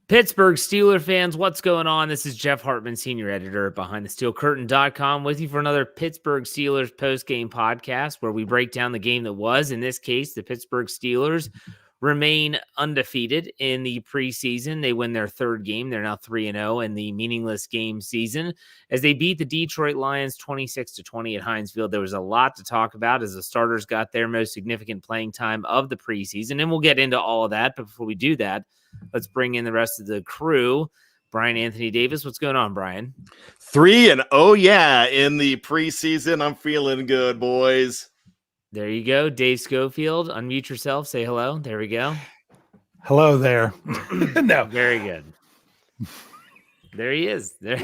Pittsburgh Steelers fans, what's going on? This is Jeff Hartman, senior editor at BehindTheSteelCurtain.com, with you for another Pittsburgh Steelers post-game podcast where we break down the game that was. In this case, the Pittsburgh Steelers remain undefeated in the preseason. They win their third game. They're now 3-0 in the meaningless game season as they beat the Detroit Lions 26-20 at Heinz Field. There was a lot to talk about as the starters got their most significant playing time of the preseason, and we'll get into all of that. But before we do that, let's bring in the rest of the crew. Bryan Anthony Davis, what's going on, Bryan? 3-0, yeah, in the preseason. I'm feeling good, boys. There you go. Dave Schofield, unmute yourself. Say hello. There we go. Hello there. No. Very good. There he is. There.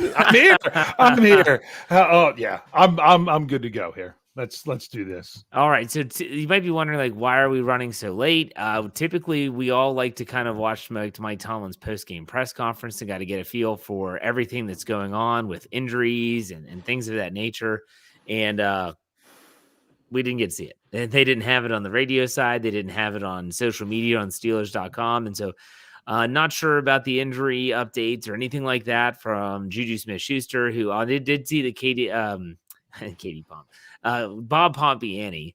I'm here. Oh yeah. I'm good to go here. Let's do this. All right. So you might be wondering, like, why are we running so late? Typically, we all like to kind of watch Mike Tomlin's post-game press conference and got to get a feel for everything that's going on with injuries and things of that nature. And we didn't get to see it. And they didn't have it on the radio side. They didn't have it on social media on Steelers.com. And so not sure about the injury updates or anything like that from Juju Smith-Schuster, who I did see the Bob Pompiani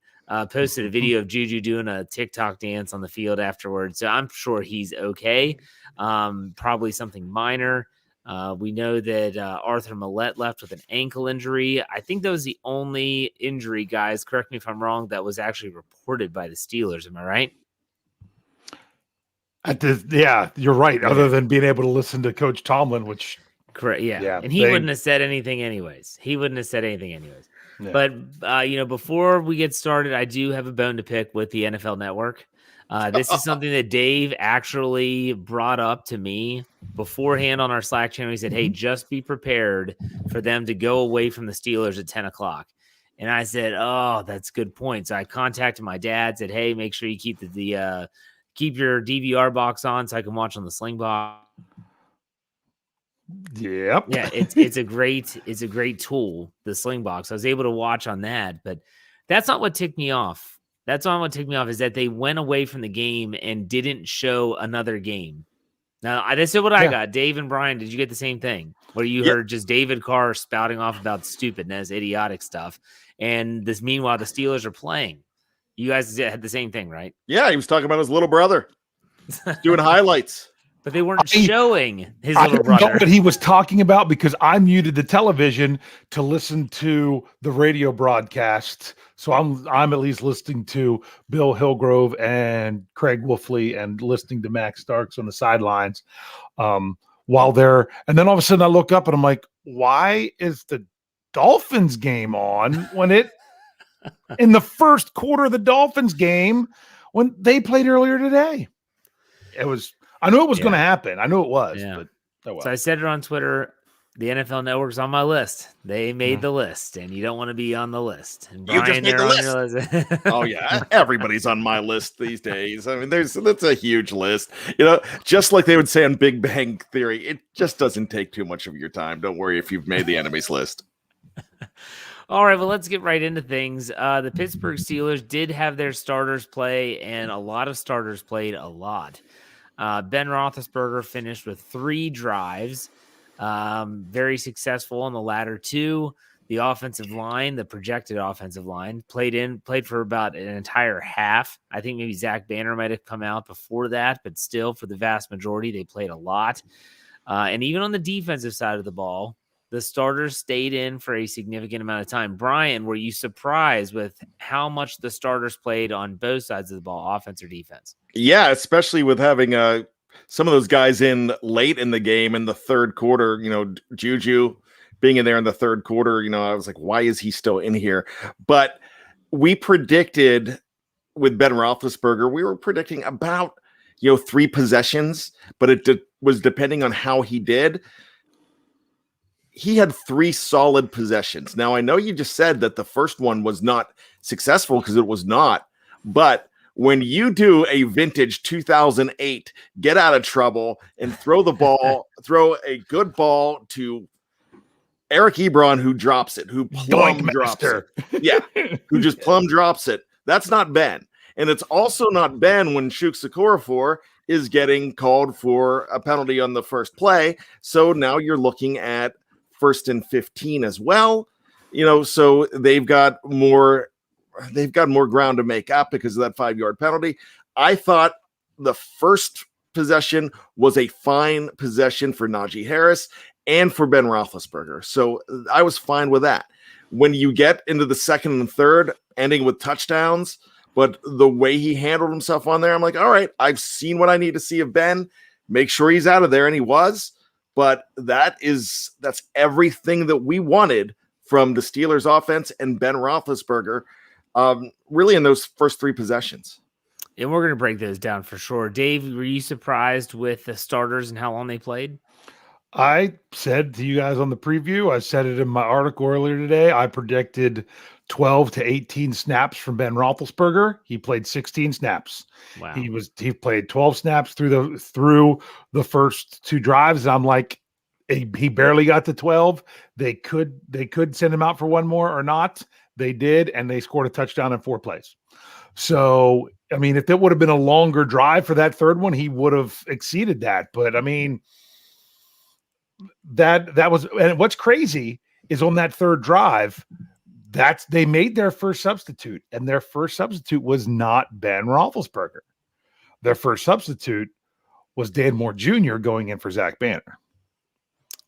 posted a video of Juju doing a TikTok dance on the field afterwards. So I'm sure he's okay. Probably something minor. We know that Arthur Millette left with an ankle injury. I think that was the only injury, guys, correct me if I'm wrong, that was actually reported by the Steelers. Am I right? Yeah, you're right. Other than being able to listen to Coach Tomlin, which correct, yeah. And he wouldn't have said anything anyways. Yeah. But before we get started, I do have a bone to pick with the NFL Network. This is something that Dave actually brought up to me beforehand on our Slack channel. He said, hey, just be prepared for them to go away from the Steelers at 10 o'clock. And I said, oh, that's a good point. So I contacted my dad, said, hey, make sure you keep keep your DVR box on so I can watch on the Sling box. Yep. Yeah, it's a great tool, the Sling box. I was able to watch on that, but that's not what ticked me off. That's not what ticked me off, is that they went away from the game and didn't show another game. Now, this is what I got. Dave and Bryan, did you get the same thing? Where you heard just David Carr spouting off about stupidness, idiotic stuff, and meanwhile, the Steelers are playing. You guys had the same thing, right? Yeah, he was talking about his little brother doing highlights. But they weren't showing his little brother. I know what he was talking about because I muted the television to listen to the radio broadcast. So I'm at least listening to Bill Hillgrove and Craig Wolfley and listening to Max Starks on the sidelines while they're. And then all of a sudden I look up and I'm like, why is the Dolphins game on when it in the first quarter of the Dolphins game when they played earlier today? I knew it was going to happen. I knew it was. Yeah. But well. So I said it on Twitter. The NFL Network's on my list. They made the list, and you don't want to be on the list. And Bryan, you just made the list. Oh, yeah. Everybody's on my list these days. I mean, that's a huge list. Just like they would say on Big Bang Theory, it just doesn't take too much of your time. Don't worry if you've made the enemy's list. All right, well, let's get right into things. The Pittsburgh Steelers did have their starters play, and a lot of starters played a lot. Ben Roethlisberger finished with 3 drives, very successful on the latter 2. The offensive line, the projected offensive line, played for about an entire half. I think maybe Zach Banner might have come out before that, but still, for the vast majority, they played a lot. And even on the defensive side of the ball, the starters stayed in for a significant amount of time. Bryan, were you surprised with how much the starters played on both sides of the ball, offense or defense? Yeah, especially with having some of those guys in late in the game in the third quarter. Juju being in there in the third quarter, I was like, why is he still in here? But we predicted with Ben Roethlisberger, we were predicting about 3 possessions, but it was depending on how he did. He had 3 solid possessions. Now, I know you just said that the first one was not successful because it was not, but when you do a vintage 2008 get out of trouble and throw a good ball to Eric Ebron, who drops it, who plumb drops it. Yeah, who just plumb drops it. That's not Ben. And it's also not Ben when Shuk is getting called for a penalty on the first play. So now you're looking at 1st and 15 as well. So they've got more ground to make up because of that 5-yard penalty. I thought the first possession was a fine possession for Najee Harris and for Ben Roethlisberger. So I was fine with that. When you get into the second and third, ending with touchdowns, but the way he handled himself on there, I'm like, all right, I've seen what I need to see of Ben. Make sure he's out of there, and he was. But that's everything that we wanted from the Steelers offense and Ben Roethlisberger, really in those first 3 possessions. And we're going to break those down for sure. Dave, were you surprised with the starters and how long they played? I said to you guys on the preview, I said it in my article earlier today, I predicted 12 to 18 snaps from Ben Roethlisberger. He played 16 snaps. Wow. He played 12 snaps through the first 2 drives. And I'm like, he barely got to 12. They could send him out for one more or not. They did, and they scored a touchdown in 4 plays. So, I mean, if it would have been a longer drive for that third one, he would have exceeded that. But I mean, that was, and what's crazy is on that third drive, they made their first substitute, and their first substitute was not Ben Roethlisberger. Their first substitute was Dan Moore Jr. going in for Zach Banner.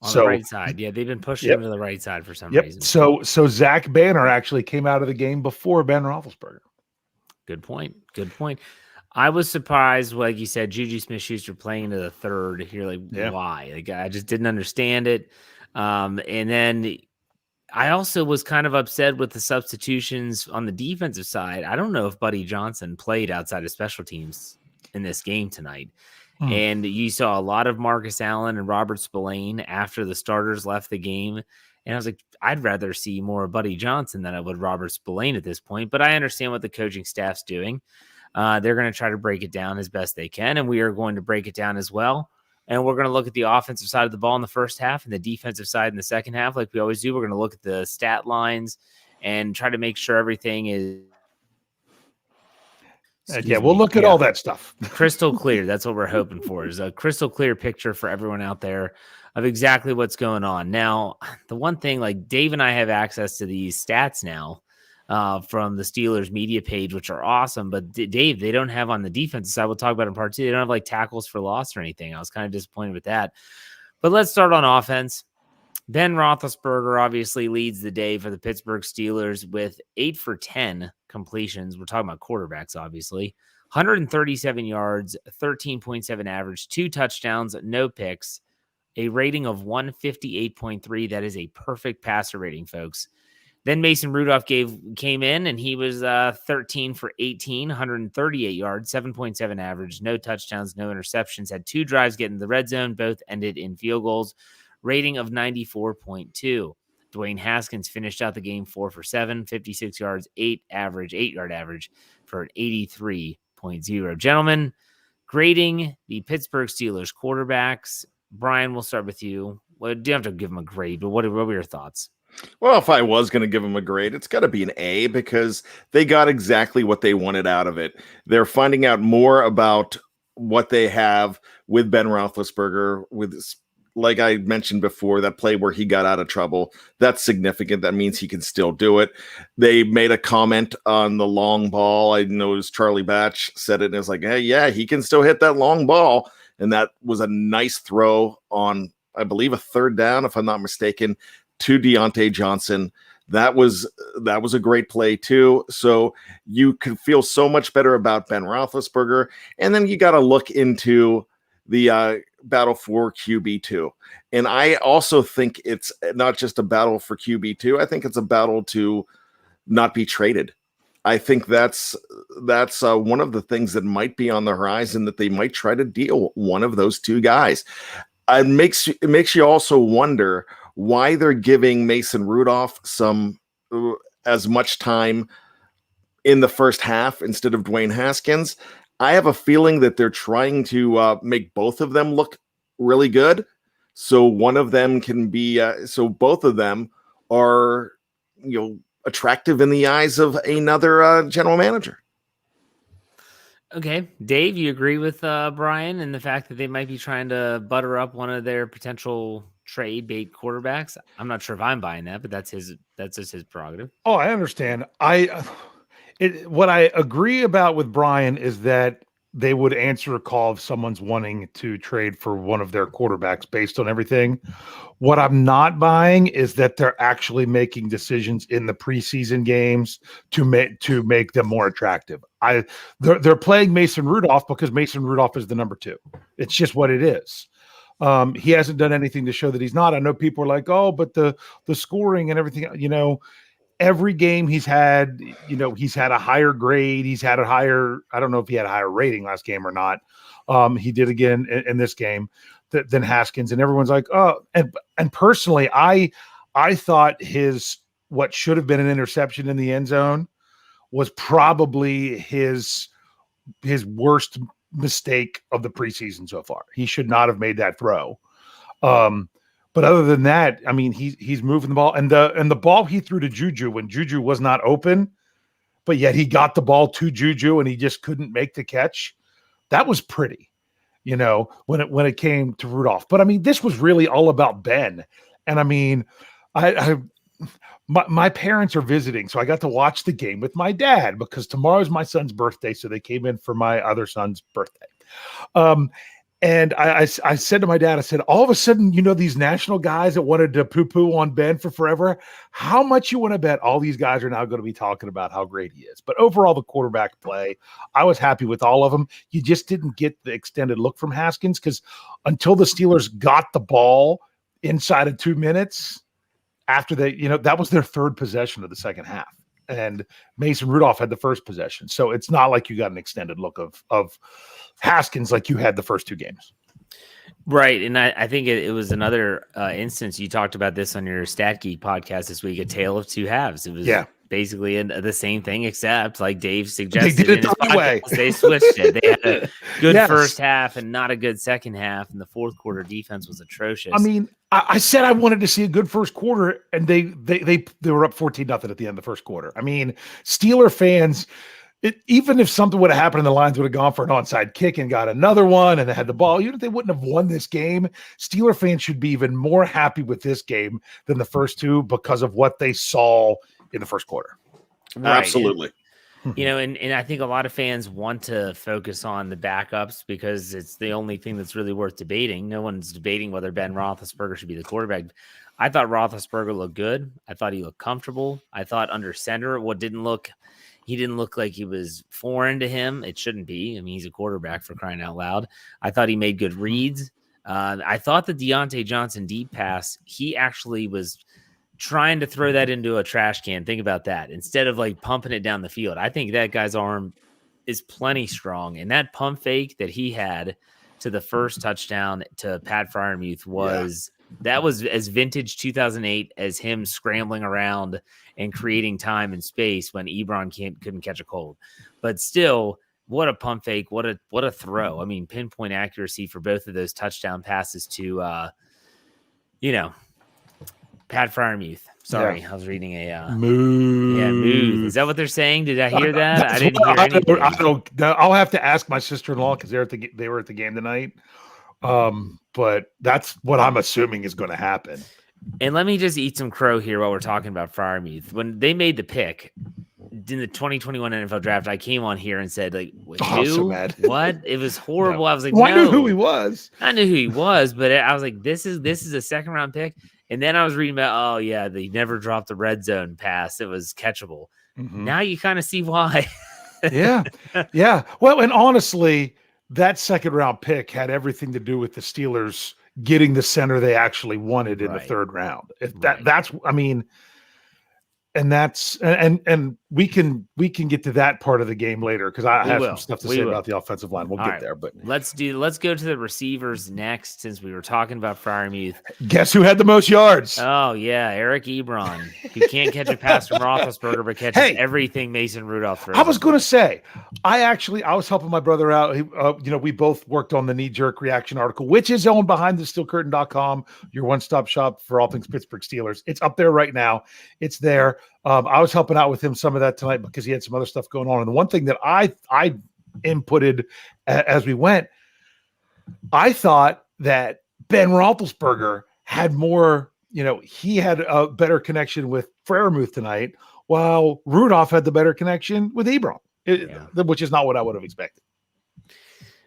On the right side. Yeah, they've been pushing him to the right side for some reason. So Zach Banner actually came out of the game before Ben Roethlisberger. Good point. I was surprised, like you said, Juju Smith-Schuster playing into the third. You're like, why? Like, I just didn't understand it. And then I also was kind of upset with the substitutions on the defensive side. I don't know if Buddy Johnson played outside of special teams in this game tonight. And you saw a lot of Marcus Allen and Robert Spillane after the starters left the game. And I was like, I'd rather see more Buddy Johnson than I would Robert Spillane at this point. But I understand what the coaching staff's doing. They're going to try to break it down as best they can, and we are going to break it down as well. And we're going to look at the offensive side of the ball in the first half and the defensive side in the second half, like we always do. We're going to look at the stat lines and try to make sure everything is we'll look at all that stuff. Crystal clear. That's what we're hoping for, is a crystal clear picture for everyone out there of exactly what's going on. Now, the one thing, like Dave and I have access to these stats now from the Steelers media page, which are awesome. But Dave, they don't have on the defensive side. We'll talk about it in part 2. They don't have like tackles for loss or anything. I was kind of disappointed with that. But let's start on offense. Ben Roethlisberger obviously leads the day for the Pittsburgh Steelers with 8 for 10 completions. We're talking about quarterbacks, obviously. 137 yards, 13.7 average, 2 touchdowns, no picks, a rating of 158.3. That is a perfect passer rating, folks. Then Mason Rudolph came in, and he was 13 for 18, 138 yards, 7.7 average, no touchdowns, no interceptions, had 2 drives getting in the red zone, both ended in field goals. Rating of 94.2. Dwayne Haskins finished out the game 4 for 7, 56 yards, 8-yard average for an 83.0. Gentlemen, grading the Pittsburgh Steelers quarterbacks. Bryan, we'll start with you. Well, you don't have to give them a grade, but what were your thoughts? Well, if I was going to give them a grade, it's got to be an A, because they got exactly what they wanted out of it. They're finding out more about what they have with Ben Roethlisberger, like I mentioned before, that play where he got out of trouble. That's significant. That means he can still do it. They made a comment on the long ball. I noticed Charlie Batch said it, and it's like, hey, yeah, he can still hit that long ball. And that was a nice throw on, I believe, a 3rd down, if I'm not mistaken, to Deontay Johnson. That was a great play too. So you can feel so much better about Ben Roethlisberger. And then you got to look into the battle for QB2. And I also think it's not just a battle for QB2. I think it's a battle to not be traded. I think that's one of the things that might be on the horizon, that they might try to deal one of those 2 guys. It makes you also wonder why they're giving Mason Rudolph as much time in the first half instead of Dwayne Haskins. I have a feeling that they're trying to make both of them look really good, so one of them can be so both of them are attractive in the eyes of another general manager. Okay, Dave, you agree with Bryan and the fact that they might be trying to butter up one of their potential trade bait quarterbacks? I'm not sure if I'm buying that, but that's just his prerogative. Oh, I understand. What I agree about with Bryan is that they would answer a call if someone's wanting to trade for one of their quarterbacks based on everything. What I'm not buying is that they're actually making decisions in the preseason games to make them more attractive. They're playing Mason Rudolph because Mason Rudolph is the number 2. It's just what it is. He hasn't done anything to show that he's not. I know people are like, oh, but the scoring and everything, every game he's had a higher grade. He's had a higher, I don't know if he had a higher rating last game or not. He did again in this game than Haskins, and everyone's like, oh, and personally, I thought what should have been an interception in the end zone was probably his worst mistake of the preseason so far. He should not have made that throw. But other than that, I mean, he's moving the ball, and the ball he threw to Juju when Juju was not open, but yet he got the ball to Juju and he just couldn't make the catch. That was pretty, when it came to Rudolph. But I mean, this was really all about Ben. And I mean, my parents are visiting, so I got to watch the game with my dad because tomorrow's my son's birthday. So they came in for my other son's birthday. And I said to my dad, I said, all of a sudden, these national guys that wanted to poo-poo on Ben for forever, how much you want to bet all these guys are now going to be talking about how great he is. But overall, the quarterback play, I was happy with all of them. You just didn't get the extended look from Haskins because until the Steelers got the ball inside of 2 minutes after that was their third possession of the second half. And Mason Rudolph had the first possession. So it's not like you got an extended look of Haskins like you had the first 2 games. Right. And I think it was another instance. You talked about this on your Stat Geek podcast this week, a tale of 2 halves. It was basically the same thing, except like Dave suggested, they did it the way. They switched it. They had a good first half and not a good second half. And the fourth quarter defense was atrocious. I mean, I said I wanted to see a good first quarter, and they were up 14-0 at the end of the first quarter. I mean, Steeler fans, even if something would have happened and the Lions would have gone for an onside kick and got another one and they had the ball, even if they wouldn't have won this game, Steeler fans should be even more happy with this game than the first 2 because of what they saw in the first quarter. Right. Absolutely. And I think a lot of fans want to focus on the backups because it's the only thing that's really worth debating. No one's debating whether Ben Roethlisberger should be the quarterback. I thought Roethlisberger looked good. I thought he looked comfortable. I thought under center, he didn't look like he was foreign to him. It shouldn't be. I mean, he's a quarterback for crying out loud. I thought he made good reads. I thought the Deontay Johnson deep pass, he actually was trying to throw that into a trash can. Think about that. Instead of like pumping it down the field. I think that guy's arm is plenty strong. And that pump fake that he had to the first touchdown to Pat Freiermuth that was as vintage 2008 as him scrambling around and creating time and space when Ebron couldn't catch a cold. But still, what a pump fake, what a throw. I mean, pinpoint accuracy for both of those touchdown passes to Pat Freiermuth. Sorry, I was reading a Move. Yeah, move. Is that what they're saying? Did I hear that? I didn't hear anything. I don't. I'll have to ask my sister-in-law because they were at the game tonight. But that's what I'm assuming is going to happen. And let me just eat some crow here while we're talking about Freiermuth. When they made the pick in the 2021 NFL draft, I came on here and said, like, who? So mad. What? It was horrible. No. I was like, no. I knew who he was. I knew who he was, but I was like, this is a second round pick. And then I was reading about, they never dropped the red zone pass. It was catchable. Mm-hmm. Now you kind of see why. Yeah. Well, and honestly, that second round pick had everything to do with the Steelers getting the center they actually wanted in the third round. And we can get to that part of the game later because I have some stuff to say about the offensive line. We'll get there, but let's go to the receivers next since we were talking about Freiermuth. Guess who had the most yards? Oh yeah, Eric Ebron, who can't catch a pass from Roethlisberger but catches everything Mason Rudolph throws. I was going to say, I was helping my brother out. We both worked on the knee-jerk reaction article, which is on BehindTheSteelCurtain.com, your one-stop shop for all things Pittsburgh Steelers. It's up there right now. It's there. I was helping out with him some of that tonight because he had some other stuff going on. And the one thing that I inputted as we went. I thought that Ben Roethlisberger had more, he had a better connection with Freiermuth tonight, while Rudolph had the better connection with Ebron, which is not what I would have expected.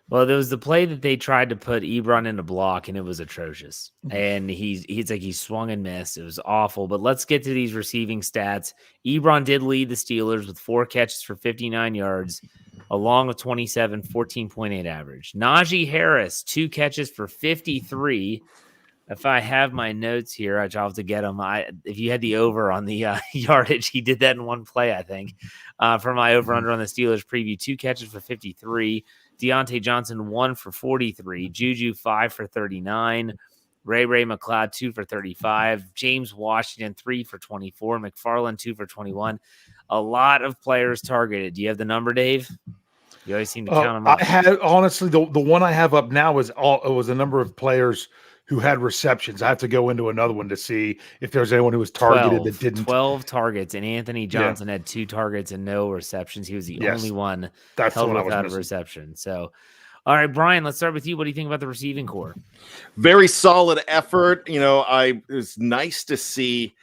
Well, there was the play that they tried to put Ebron in a block, and it was atrocious. And he swung and missed. It was awful. But let's get to these receiving stats. Ebron did lead the Steelers with 4 catches for 59 yards, along with 27, 14.8 average. Najee Harris, 2 catches for 53. If I have my notes here, I'll have to get them. If you had the over on the yardage, he did that in one play, I think. For my over-under on the Steelers preview, 2 catches for 53. Deontay Johnson, 1 for 43. Juju, 5 for 39. Ray McLeod, 2 for 35. James Washington, 3 for 24. McFarland, 2 for 21. A lot of players targeted. Do you have the number, Dave? You always seem to count them up. I had, honestly, the one I have up now it was a number of players who had receptions. I have to go into another one to see if there's anyone who was targeted that didn't. 12 targets, and Anthony Johnson had 2 targets and no receptions. He was the only one held without a reception. So, all right, Brian, let's start with you. What do you think about the receiving core? Very solid effort. It was nice to see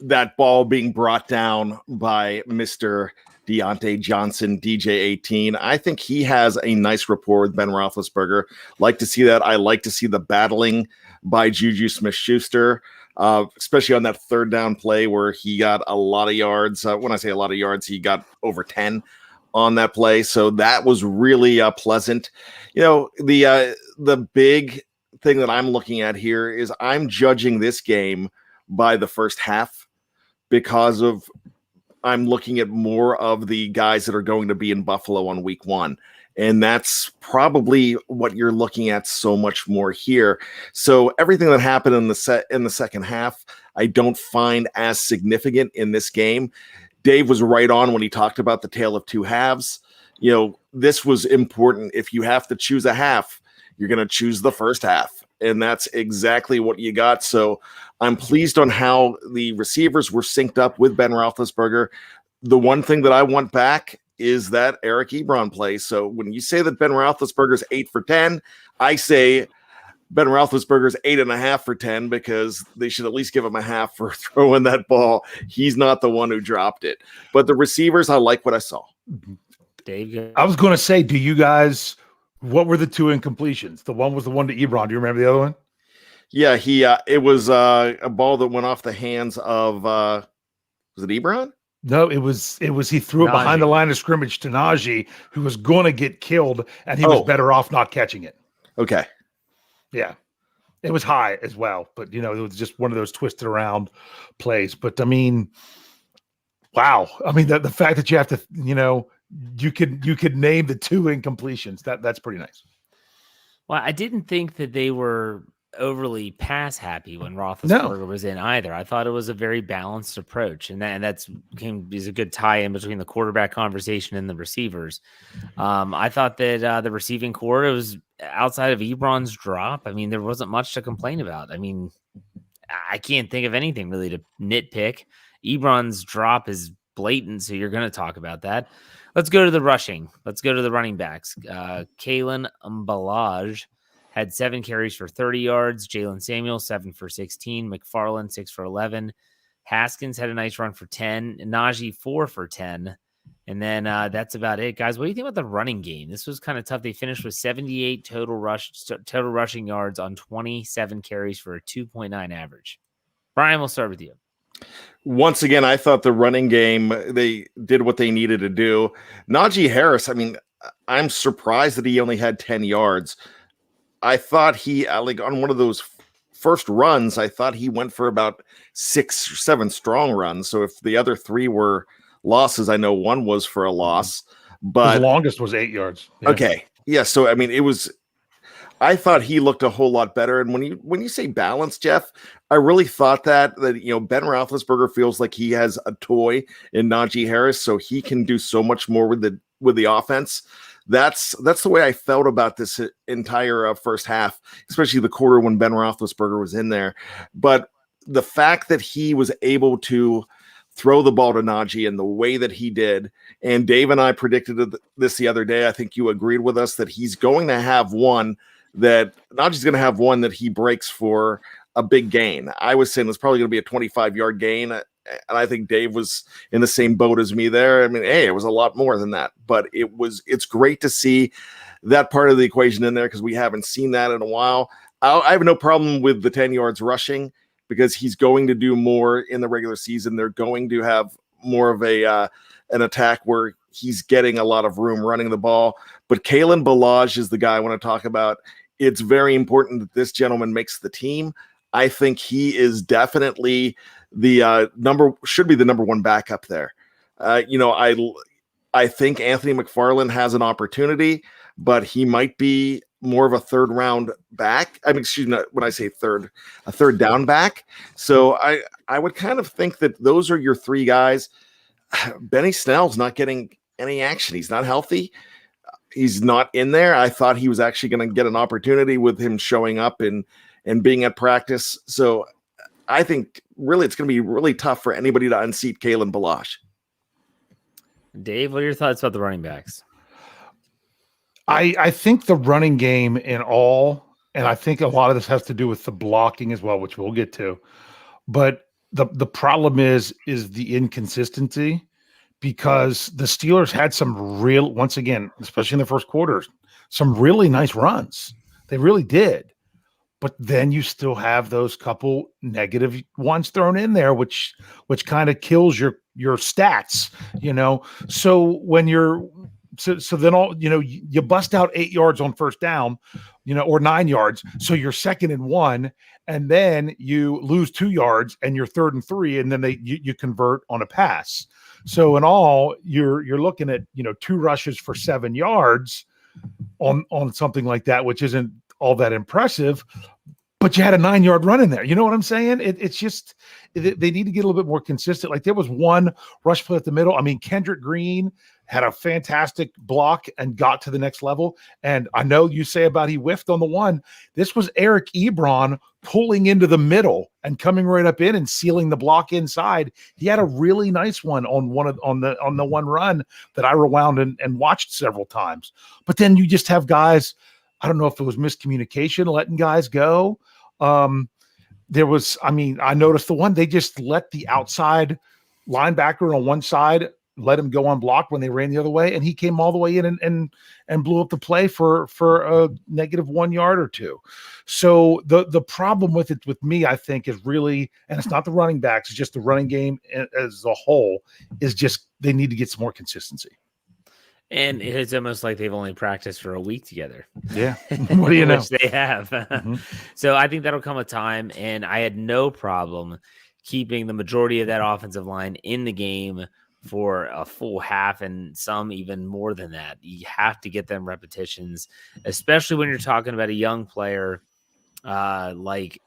that ball being brought down by Mr. Deontay Johnson, DJ18. I think he has a nice rapport with Ben Roethlisberger. Like to see that. I like to see the battling by Juju Smith-Schuster, especially on that third down play where he got a lot of yards. When I say a lot of yards, he got over 10 on that play. So that was really pleasant. The big thing that I'm looking at here is I'm judging this game by the first half because of I'm looking at more of the guys that are going to be in Buffalo on week 1. And that's probably what you're looking at so much more here. So everything that happened in the second half, I don't find as significant in this game. Dave was right on when he talked about the tale of 2 halves. This was important. If you have to choose a half, you're going to choose the first half. And that's exactly what you got. So I'm pleased on how the receivers were synced up with Ben Roethlisberger. The one thing that I want back is that Eric Ebron play. So when you say that Ben Roethlisberger's 8 for 10, I say Ben Roethlisberger's 8.5 for 10 because they should at least give him a half for throwing that ball. He's not the one who dropped it. But the receivers, I like what I saw. Dave, I was going to say, do you guys... What were the 2 incompletions? The one was the one to Ebron. Do you remember the other one? Yeah, it was a ball that went off the hands of was it Ebron? No, it was he threw it behind the line of scrimmage to Najee, who was going to get killed, and he was better off not catching it. Okay. Yeah. It was high as well, but it was just one of those twisted around plays. But I mean, wow. I mean, the fact that you have to, you could name the 2 incompletions. That's pretty nice. Well, I didn't think that they were overly pass happy when Roethlisberger was in either. I thought it was a very balanced approach, and that's is a good tie in between the quarterback conversation and the receivers. I thought that the receiving core was outside of Ebron's drop. I mean, there wasn't much to complain about. I mean, I can't think of anything really to nitpick. Ebron's drop is blatant, so you're going to talk about that. Let's go to the rushing. Let's go to the running backs. Kalen Mbalaj had 7 carries for 30 yards. Jalen Samuel, 7 for 16. McFarland, 6 for 11. Haskins had a nice run for 10. Najee, 4 for 10. And then that's about it. Guys, what do you think about the running game? This was kind of tough. They finished with 78 total rushing yards on 27 carries for a 2.9 average. Brian, we'll start with you. Once again, I thought the running game, they did what they needed to do. Najee Harris, I mean, I'm surprised that he only had 10 yards. I thought he, on one of those first runs, I thought he went for about 6 or 7 strong runs. So if the other 3 were losses, I know one was for a loss. But the longest was 8 yards. Yeah. Okay. Yeah. So, I mean, I thought he looked a whole lot better. And when you say balance, Jeff, I really thought that Ben Roethlisberger feels like he has a toy in Najee Harris, so he can do so much more with the offense. That's the way I felt about this entire first half, especially the quarter when Ben Roethlisberger was in there. But the fact that he was able to throw the ball to Najee in the way that he did. And Dave and I predicted this the other day. I think you agreed with us that he's going to have one that Najee's going to have one that he breaks for a big gain. I was saying it's probably going to be a 25-yard gain. And I think Dave was in the same boat as me there. I mean, hey, it was a lot more than that, but it's great to see that part of the equation in there because we haven't seen that in a while. I have no problem with the 10 yards rushing because he's going to do more in the regular season. They're going to have more of an attack where he's getting a lot of room running the ball. But Kalen Ballage is the guy I want to talk about. It's very important that this gentleman makes the team. I think he is definitely should be the number one backup there. I think Anthony McFarland has an opportunity, but he might be more of a third round back. I mean, excuse me, when I say third, a third down back. So I would kind of think that those are your three guys. Benny Snell's not getting any action. He's not healthy. He's not in there. I thought he was actually going to get an opportunity with him showing up and being at practice. So I think really it's going to be really tough for anybody to unseat Kalen Ballage. Dave, what are your thoughts about the running backs? I think the running game in all, and I think a lot of this has to do with the blocking as well, which we'll get to. But the problem is the inconsistency because the Steelers had some real, once again, especially in the first quarters, some really nice runs. They really did. But then you still have those couple negative ones thrown in there, which kind of kills your stats, So when you're so then you bust out 8 yards on first down, or 9 yards. So you're 2nd and 1, and then you lose 2 yards and you're 3rd and 3, and then you convert on a pass. So in all, you're looking at 2 rushes for 7 yards on something like that, which isn't all that impressive, but you had a 9-yard run in there. You know what I'm saying? It's just they need to get a little bit more consistent. Like there was one rush play at the middle. I mean, Kendrick Green had a fantastic block and got to the next level. And I know you say about he whiffed on the one. This was Eric Ebron pulling into the middle and coming right up in and sealing the block inside. He had a really nice one on the one run that I rewound and watched several times. But then you just have guys. I don't know if it was miscommunication, letting guys go. I noticed the one, they just let the outside linebacker on one side, let him go unblocked when they ran the other way. And he came all the way in and blew up the play for a negative 1 yard or 2. So the problem with me, I think is really, and it's not the running backs, it's just the running game as a whole is just, they need to get some more consistency. And it's almost like they've only practiced for a week together. Yeah. What do you know? Which they have. Mm-hmm. So I think that'll come with time. And I had no problem keeping the majority of that offensive line in the game for a full half and some even more than that. You have to get them repetitions, especially when you're talking about a young player like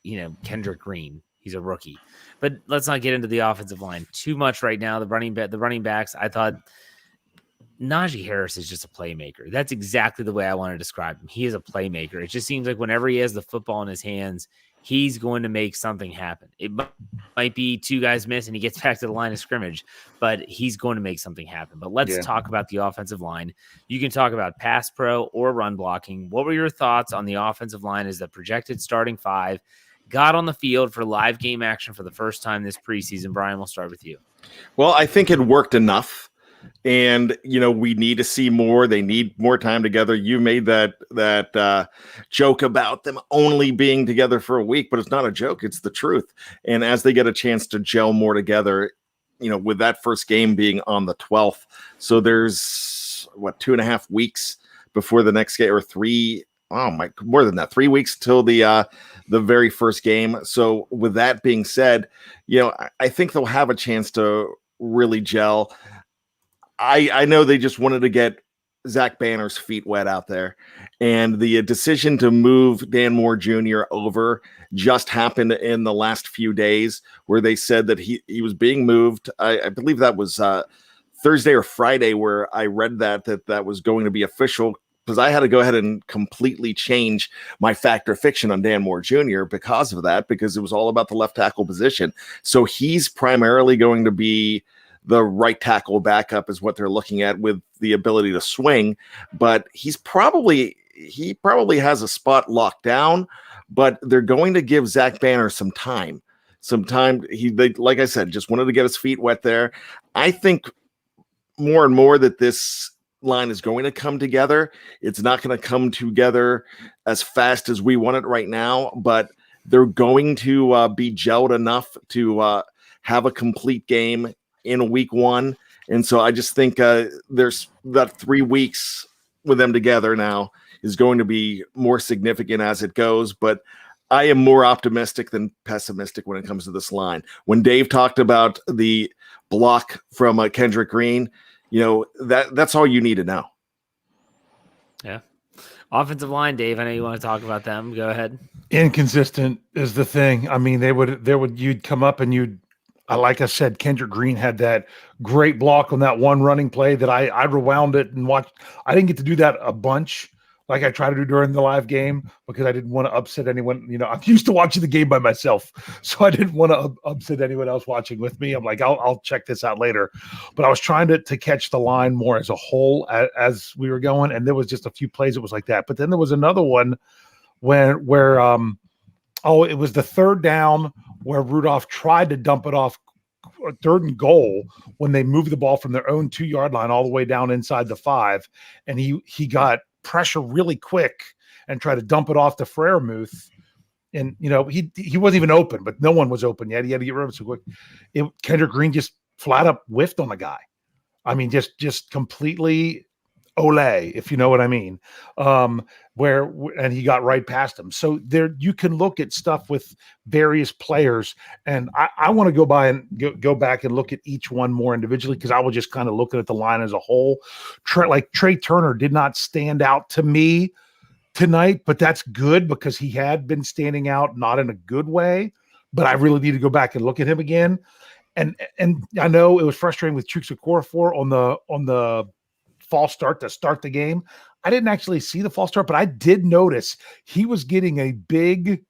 Kendrick Green. He's a rookie. But let's not get into the offensive line too much right now. The running backs, I thought Najee Harris is just a playmaker. That's exactly the way I want to describe him. He is a playmaker. It just seems like whenever he has the football in his hands, he's going to make something happen. It might be 2 guys miss and he gets back to the line of scrimmage, but he's going to make something happen. But let's talk about the offensive line. You can talk about pass pro or run blocking. What were your thoughts on the offensive line as the projected starting 5 got on the field for live game action for the first time this preseason? Bryan, we'll start with you. Well, I think it worked enough. And, we need to see more. They need more time together. You made that joke about them only being together for a week, but it's not a joke. It's the truth. And as they get a chance to gel more together, with that first game being on the 12th. So there's 2.5 weeks before the next game, or 3. Oh my, more than that, 3 weeks till the very first game. So with that being said, I think they'll have a chance to really gel. I know they just wanted to get Zach Banner's feet wet out there. And the decision to move Dan Moore Jr. over just happened in the last few days where they said that he was being moved. I believe that was Thursday or Friday where I read that was going to be official because I had to go ahead and completely change my fact or fiction on Dan Moore Jr. because of that, because it was all about the left tackle position. So he's primarily going to be the right tackle backup is what they're looking at with the ability to swing, but he probably has a spot locked down, but they're going to give Zach Banner some time. Like I said, just wanted to get his feet wet there. I think more and more that this line is going to come together. It's not going to come together as fast as we want it right now, but they're going to be gelled enough to have a complete game in week one. And so I just think there's that 3 weeks with them together now is going to be more significant as it goes. But I am more optimistic than pessimistic when it comes to this line. When Dave talked about the block from Kendrick Green, that's all you need to know. Yeah. Offensive line, Dave, I know you want to talk about them. Go ahead. Inconsistent is the thing. I mean, you'd come up and like I said, Kendrick Green had that great block on that one running play that I rewound it and watched. I didn't get to do that a bunch like I try to do during the live game because I didn't want to upset anyone. I'm used to watching the game by myself, so I didn't want to upset anyone else watching with me. I'm like, I'll check this out later. But I was trying to catch the line more as a whole as we were going, and there was just a few plays that was like that. But then there was another one where it was the third down where Rudolph tried to dump it off 3rd and goal when they moved the ball from their own 2-yard line all the way down inside the 5. And he got pressure really quick and tried to dump it off to Freiermuth. And, he wasn't even open, but no one was open yet. He had to get rid of it so quick. Kendrick Green just flat up whiffed on the guy. I mean, just completely Olay, if you know what I mean, and he got right past him. So there, you can look at stuff with various players, and I want to go back and look at each one more individually because I was just kind of looking at the line as a whole. Trey Turner did not stand out to me tonight, but that's good because he had been standing out, not in a good way. But I really need to go back and look at him again. And I know it was frustrating with Chuks Okorafor on the false start to start the game. I didn't actually see the false start, but I did notice he was getting a big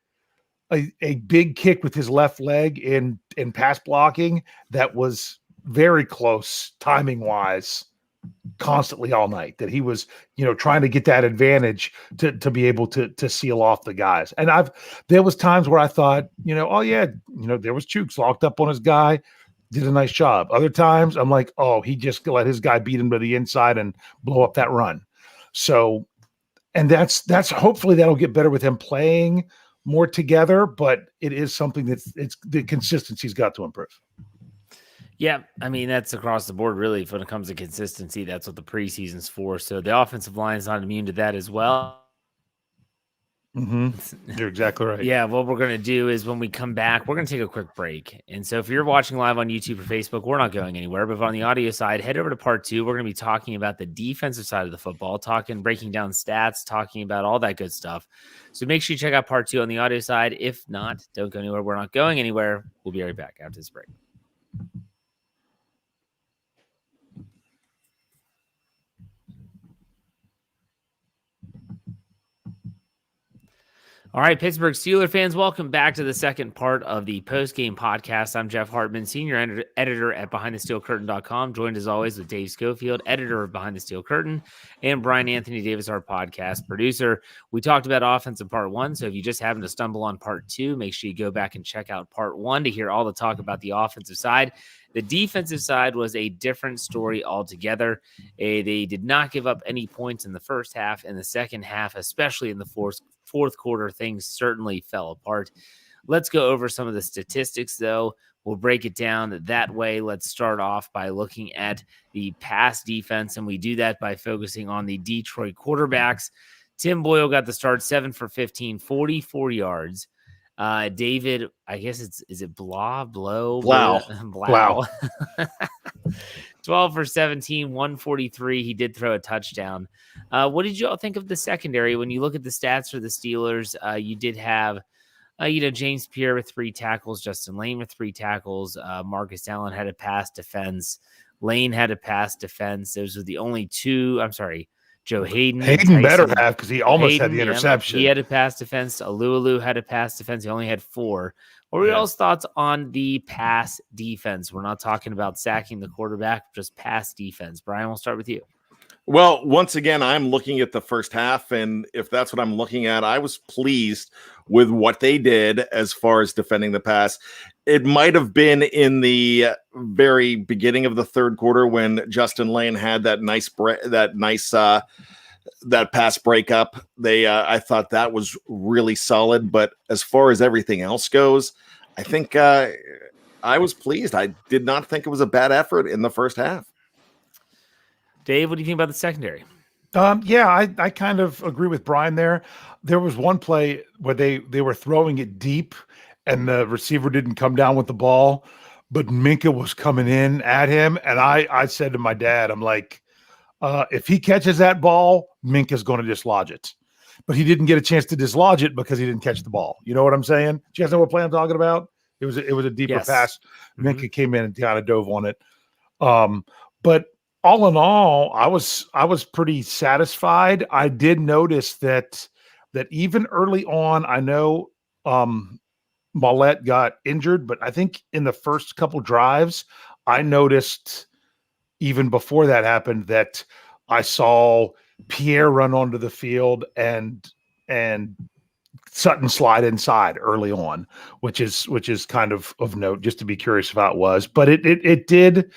kick with his left leg in pass blocking that was very close timing wise constantly all night, that he was, trying to get that advantage to be able to seal off the guys. And there was times where I thought, oh yeah, there was Chuks locked up on his guy, did a nice job. Other times I'm like, oh, he just let his guy beat him to the inside and blow up that run. So, and that's hopefully that'll get better with him playing more together, but it is something it's the consistency's got to improve. Yeah, I mean, that's across the board, really. When it comes to consistency, that's what the preseason's for. So the offensive line is not immune to that as well. Mm-hmm. You're exactly right. Yeah, what we're going to do is when we come back, we're going to take a quick break. And so if you're watching live on YouTube or Facebook, we're not going anywhere. But on the audio side, head over to part 2. We're going to be talking about the defensive side of the football, breaking down stats, talking about all that good stuff. So make sure you check out part 2 on the audio side. If not, don't go anywhere. We're not going anywhere. We'll be right back after this break. All right, Pittsburgh Steelers fans, welcome back to the second part of the post-game podcast. I'm Jeff Hartman, senior editor at BehindTheSteelCurtain.com, joined as always with Dave Schofield, editor of Behind the Steel Curtain, and Bryan Anthony Davis, our podcast producer. We talked about offense in part 1, so if you just happen to stumble on part 2, make sure you go back and check out part 1 to hear all the talk about the offensive side. The defensive side was a different story altogether. They did not give up any points in the first half. In the second half, especially in the fourth quarter, things certainly fell apart. Let's go over some of the statistics, though. We'll break it down that way. Let's start off by looking at the pass defense, and we do that by focusing on the Detroit quarterbacks. Tim Boyle got the start, 7 for 15, 44 yards. David, I guess is it Blau? 12 for 17, 143. He did throw a touchdown. What did you all think of the secondary? When you look at the stats for the Steelers, you did have, James Pierre with 3 tackles, Justin Lane with 3 tackles, Marcus Allen had a pass defense, Lane had a pass defense. Those were the only 2. I'm sorry. Joe Hayden. Hayden better Tyson, have, because he almost had Hayden, the interception. He had a pass defense. Alulu had a pass defense. He only had 4. What were y'all's thoughts on the pass defense? We're not talking about sacking the quarterback, just pass defense. Bryan, we'll start with you. Well, once again, I'm looking at the first half, and if that's what I'm looking at, I was pleased with what they did as far as defending the pass. It might have been in the very beginning of the third quarter when Justin Lane had that that pass breakup. I thought that was really solid, but as far as everything else goes, I think I was pleased. I did not think it was a bad effort in the first half. Dave, what do you think about the secondary? I kind of agree with Bryan there. There was one play where they were throwing it deep and the receiver didn't come down with the ball, but Minka was coming in at him. And I said to my dad, I'm like, if he catches that ball, Minka's going to dislodge it. But he didn't get a chance to dislodge it because he didn't catch the ball. You know what I'm saying? Do you guys know what play I'm talking about? It was a deeper pass. Minka came in and kind of dove on it. But all in all, I was pretty satisfied. I did notice that even early on, I know Mollett got injured, but I think in the first couple drives, I noticed even before that happened that I saw Pierre run onto the field and Sutton slide inside early on, which is kind of note, just to be curious about was. But it did.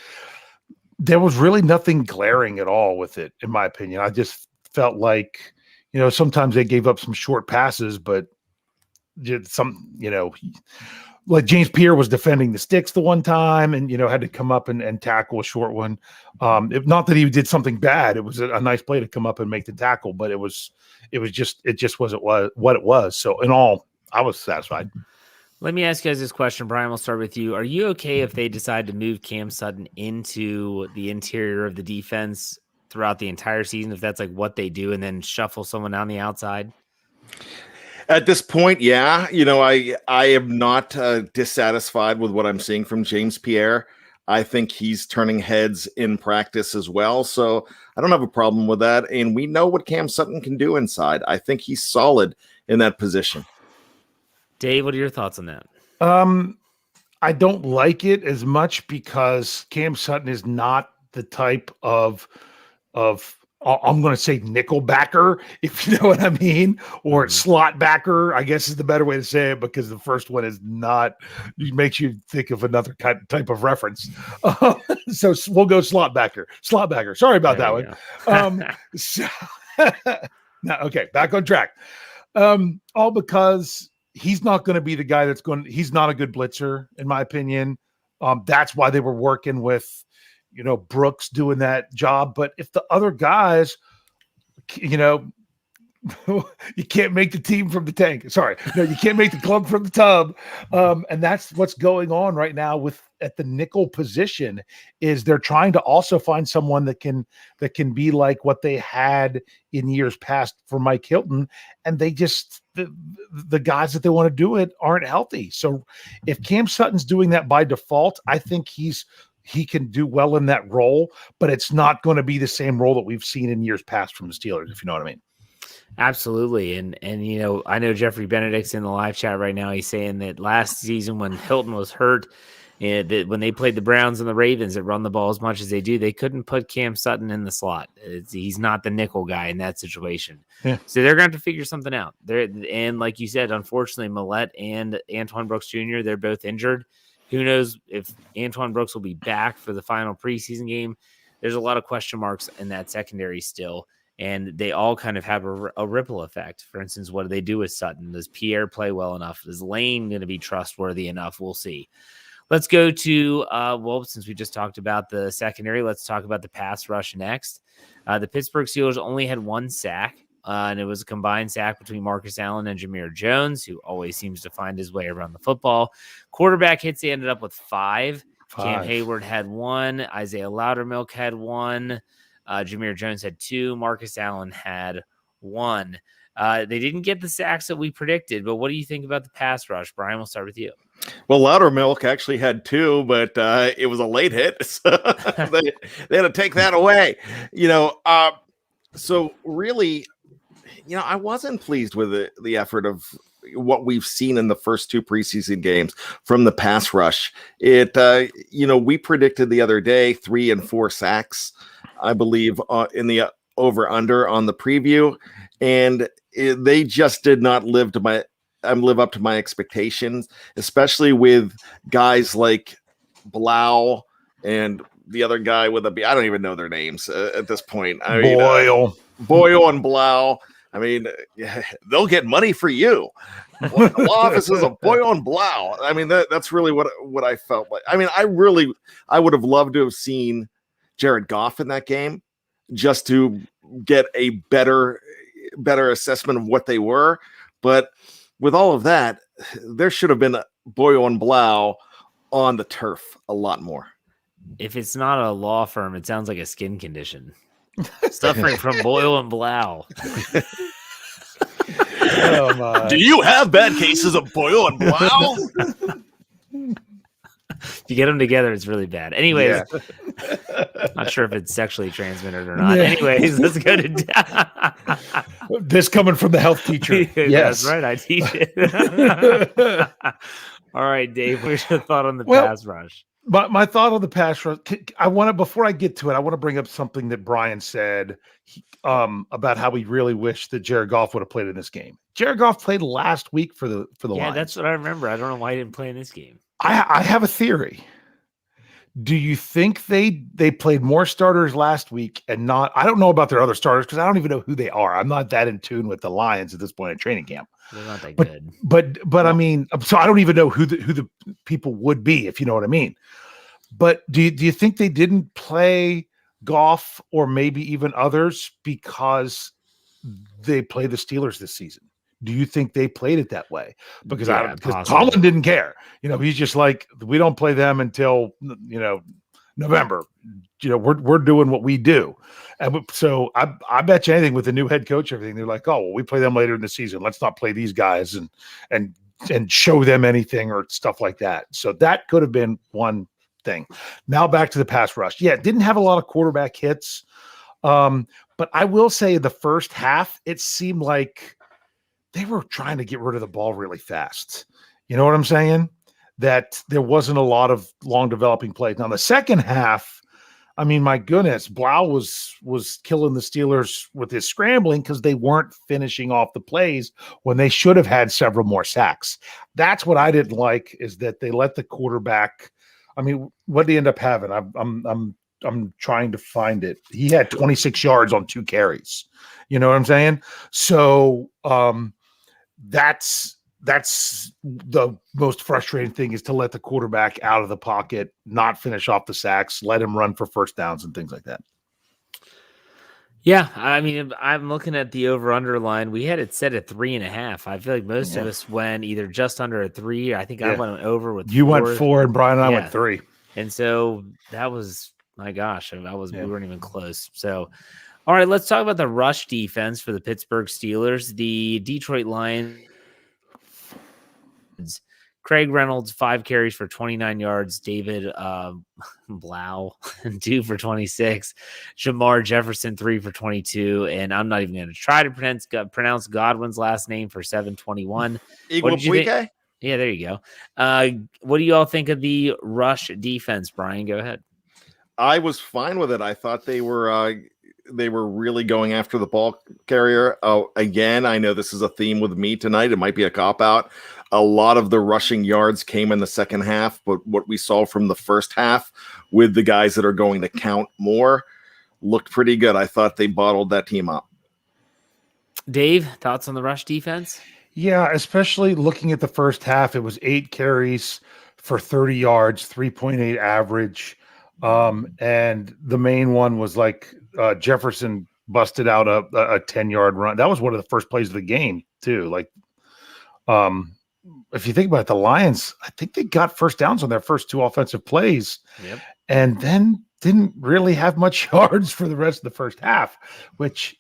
There was really nothing glaring at all with it, in my opinion. I just felt like, sometimes they gave up some short passes, but like James Pierre was defending the sticks the one time and, had to come up and tackle a short one. Not that he did something bad. It was a nice play to come up and make the tackle, but it just wasn't what it was. So in all, I was satisfied. Let me ask you guys this question. Bryan, we'll start with you. Are you okay if they decide to move Cam Sutton into the interior of the defense throughout the entire season, if that's like what they do, and then shuffle someone on the outside? At this point, yeah. I am not dissatisfied with what I'm seeing from James Pierre. I think he's turning heads in practice as well. So I don't have a problem with that. And we know what Cam Sutton can do inside. I think he's solid in that position. Dave, what are your thoughts on that? I don't like it as much because Cam Sutton is not the type of I'm going to say nickel backer, if you know what I mean, or slot backer, I guess is the better way to say it, because the first one is not, it makes you think of another type of reference. So we'll go slot backer. Sorry about that one. Okay, back on track. All because he's not going to be the guy he's not a good blitzer, in my opinion. That's why they were working with, Brooks doing that job. But if the other guys, you can't make the team from the tank. Sorry. No, you can't make the club from the tub. And that's what's going on right now at the nickel position, is they're trying to also find someone that can be like what they had in years past for Mike Hilton. And they just, the guys that they want to do it aren't healthy. So if Cam Sutton's doing that by default, I think he can do well in that role, but it's not going to be the same role that we've seen in years past from the Steelers, if you know what I mean. Absolutely. And I know Jeffrey Benedict's in the live chat right now. He's saying that last season when Hilton was hurt, that when they played the Browns and the Ravens that run the ball as much as they do, they couldn't put Cam Sutton in the slot. He's not the nickel guy in that situation. Yeah. So they're going to have to figure something out. And like you said, unfortunately, Mollett and Antoine Brooks Jr., they're both injured. Who knows if Antoine Brooks will be back for the final preseason game? There's a lot of question marks in that secondary still, and they all kind of have a ripple effect. For instance, what do they do with Sutton? Does Pierre play well enough? Is Lane going to be trustworthy enough? We'll see. Let's go to, since we just talked about the secondary, let's talk about the pass rush next. The Pittsburgh Steelers only had 1 sack. And it was a combined sack between Marcus Allen and Jameer Jones, who always seems to find his way around the football. Quarterback hits, they ended up with 5. Cam Hayward had 1. Isaiah Loudermilk had 1. Jameer Jones had 2. Marcus Allen had 1. They didn't get the sacks that we predicted, but what do you think about the pass rush? Bryan, we'll start with you. Well, Loudermilk actually had 2, but it was a late hit. So they had to take that away. So really, I wasn't pleased with the effort of what we've seen in the first two preseason games from the pass rush. We predicted the other day 3 and 4 sacks, I believe, in the over under on the preview, and they just did not live up to my expectations, especially with guys like Blau and the other guy with a B. I don't even know their names at this point. Boyle and Blau. I mean, they'll get money for you. Law offices of Boyle and Blau. I mean, that's really what I felt like. I mean, I would have loved to have seen Jared Goff in that game just to get a better assessment of what they were. But with all of that, there should have been Boyle and Blau on the turf a lot more. If it's not a law firm, it sounds like a skin condition. Suffering from Boyle and Blau. Oh my. Do you have bad cases of Boyle and Blau? If you get them together, it's really bad. Anyways, not sure if it's sexually transmitted or not. Anyways, let's go to this coming from the health teacher. Yes, that's right. I teach it. All right, Dave, what's your thought on the pass rush? My thought on the pass rush, before I get to it, I want to bring up something that Bryan said about how he really wished that Jared Goff would have played in this game. Jared Goff played last week for the Lions. That's what I remember. I don't know why he didn't play in this game. I have a theory. Do you think they played more starters last week and not? I don't know about their other starters because I don't even know who they are. I'm not that in tune with the Lions at this point in training camp. They're not that good. But I mean, so I don't even know who the people would be, if you know what I mean. But do you think they didn't play Goff or maybe even others because they play the Steelers this season? Do you think they played it that way? Because Colin didn't care. He's just like, we don't play them until November. We're doing what we do. And so I bet you anything with the new head coach, everything, they're like, oh, well, we play them later in the season. Let's not play these guys and show them anything or stuff like that. So that could have been one thing. Now back to the pass rush. Yeah, it didn't have a lot of quarterback hits. But I will say in the first half, it seemed like they were trying to get rid of the ball really fast. You know what I'm saying? That there wasn't a lot of long developing plays. Now the second half, I mean, my goodness, Blau was killing the Steelers with his scrambling because they weren't finishing off the plays when they should have had several more sacks. That's what I didn't like, is that they let the quarterback. I mean, what did he end up having? I'm trying to find it. He had 26 yards on 2 carries. You know what I'm saying? So that's the most frustrating thing, is to let the quarterback out of the pocket, not finish off the sacks, let him run for first downs and things like that. Yeah, I mean, I'm looking at the over-under line. We had it set at 3.5. I feel like most of us went either just under a 3. I think I went over with 4. You went 4 and Bryan and I went 3. And so that was, my gosh, we weren't even close. So, all right, let's talk about the rush defense for the Pittsburgh Steelers. The Detroit Lions, Craig Reynolds, 5 carries for 29 yards. David Blau, 2 for 26. Jamar Jefferson, 3 for 22. And I'm not even going to try to pronounce Godwin's last name, for 721. Iguabuike? Yeah, there you go. What do you all think of the rush defense, Bryan? Go ahead. I was fine with it. I thought they were really going after the ball carrier. Oh, again, I know this is a theme with me tonight. It might be a cop-out. A lot of the rushing yards came in the second half, but what we saw from the first half with the guys that are going to count more looked pretty good. I thought they bottled that team up. Dave, thoughts on the rush defense? Yeah, especially looking at the first half, it was 8 carries for 30 yards, 3.8 average. And the main one was like Jefferson busted out a 10-yard run. That was one of the first plays of the game too. Like, if you think about it, the Lions, I think they got first downs on their first 2 offensive plays, and then didn't really have much yards for the rest of the first half, which,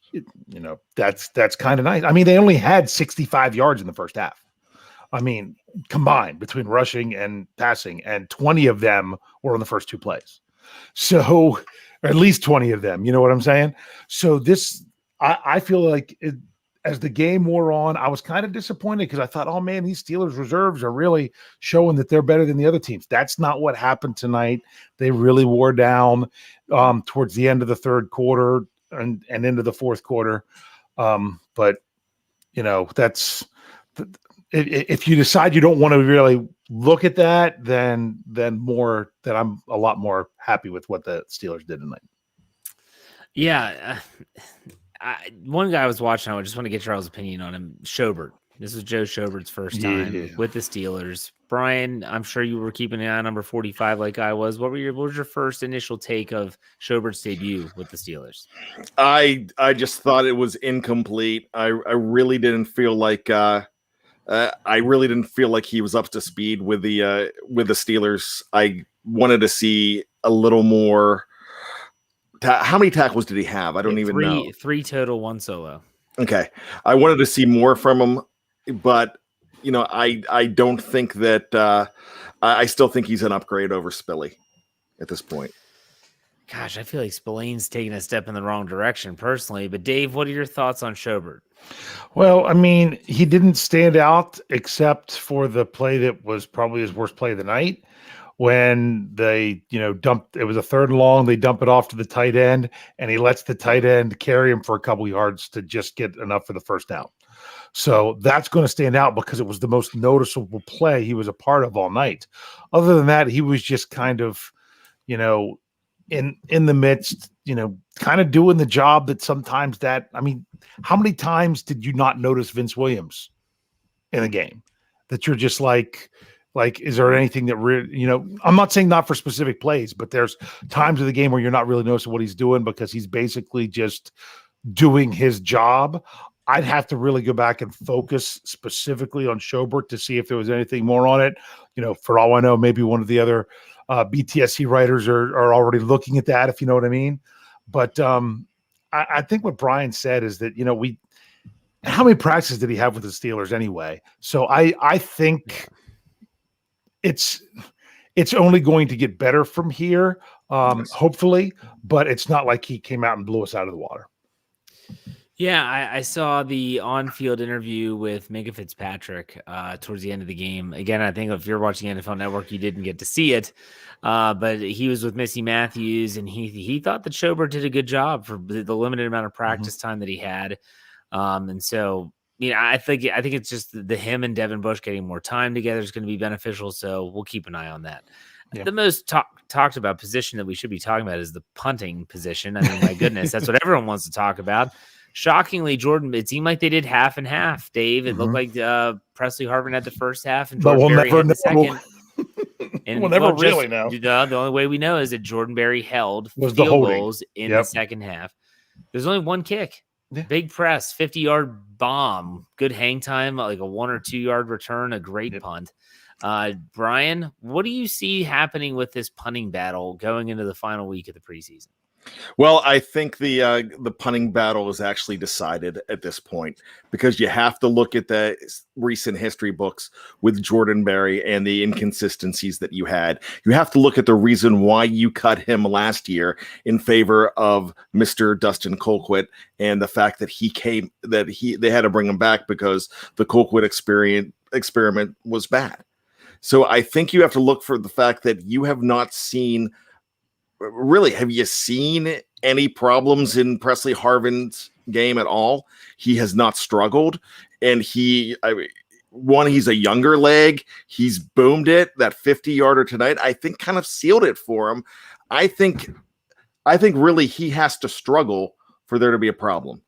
that's kind of nice. I mean, they only had 65 yards in the first half. I mean, combined between rushing and passing, and 20 of them were on the first 2 plays. So, or at least 20 of them, you know what I'm saying? So I feel like as the game wore on, I was kind of disappointed because I thought, oh man, these Steelers reserves are really showing that they're better than the other teams. That's not what happened tonight. They really wore down towards the end of the third quarter and into the fourth quarter. But that's if you decide you don't want to really look at that, then I'm a lot more happy with what the Steelers did tonight. Yeah. One guy I was watching, I just want to get Charles' opinion on him. Schobert. This was Joe Schobert's first time with the Steelers. Bryan, I'm sure you were keeping an eye on number 45 like I was. What was your first initial take of Schobert's debut with the Steelers? I just thought it was incomplete. I really didn't feel like he was up to speed with the Steelers. I wanted to see a little more. How many tackles did he have? I don't even know. 3 total, 1 solo. Okay. I wanted to see more from him, but I don't think that I still think he's an upgrade over Spilly at this point. Gosh, I feel like Spillane's taking a step in the wrong direction personally. But Dave, what are your thoughts on Schobert? Well, I mean, he didn't stand out except for the play that was probably his worst play of the night. When they, dumped, it was a 3rd and long, they dump it off to the tight end, and he lets the tight end carry him for a couple yards to just get enough for the first down. So that's going to stand out because it was the most noticeable play he was a part of all night. Other than that, he was just kind of, in the midst, kind of doing the job that sometimes how many times did you not notice Vince Williams in a game that you're just like, is there anything that I'm not saying not for specific plays, but there's times of the game where you're not really noticing what he's doing because he's basically just doing his job. I'd have to really go back and focus specifically on Schobert to see if there was anything more on it. For all I know, maybe one of the other BTSC writers are already looking at that, if you know what I mean. But I think what Bryan said is that, how many practices did he have with the Steelers anyway? So I think it's only going to get better from here, hopefully, but it's not like he came out and blew us out of the water. Yeah, I saw the on-field interview with Minka Fitzpatrick towards the end of the game. Again, I think if you're watching NFL Network, you didn't get to see it, but he was with Missy Matthews, and he thought that Schobert did a good job for the limited amount of practice time that he had. And so, I think it's just the him and Devin Bush getting more time together is going to be beneficial. So we'll keep an eye on that. Yeah. The most talked about position that we should be talking about is the punting position. I mean, my goodness, that's what everyone wants to talk about. Shockingly, Jordan, it seemed like they did half and half, Dave. It looked like Presley Hartman had the first half and Jordan Berry had the second. And we'll never really know. The only way we know is that Jordan Berry held field goals in the second half. There's only one kick. Yeah. Big press, 50-yard bomb, good hang time, like a 1 or 2 yard return, a great punt. Bryan, what do you see happening with this punting battle going into the final week of the preseason? Well, I think the punting battle is actually decided at this point because you have to look at the recent history books with Jordan Berry and the inconsistencies that you had. You have to look at the reason why you cut him last year in favor of Mr. Dustin Colquitt and the fact that they had to bring him back because the Colquitt experiment was bad. So I think you have to look for the fact that you have not seen. Really, have you seen any problems in Presley Harvin's game at all? He has not struggled, and he's a younger leg. He's boomed it. That 50-yarder tonight, I think, kind of sealed it for him. I think really he has to struggle for there to be a problem.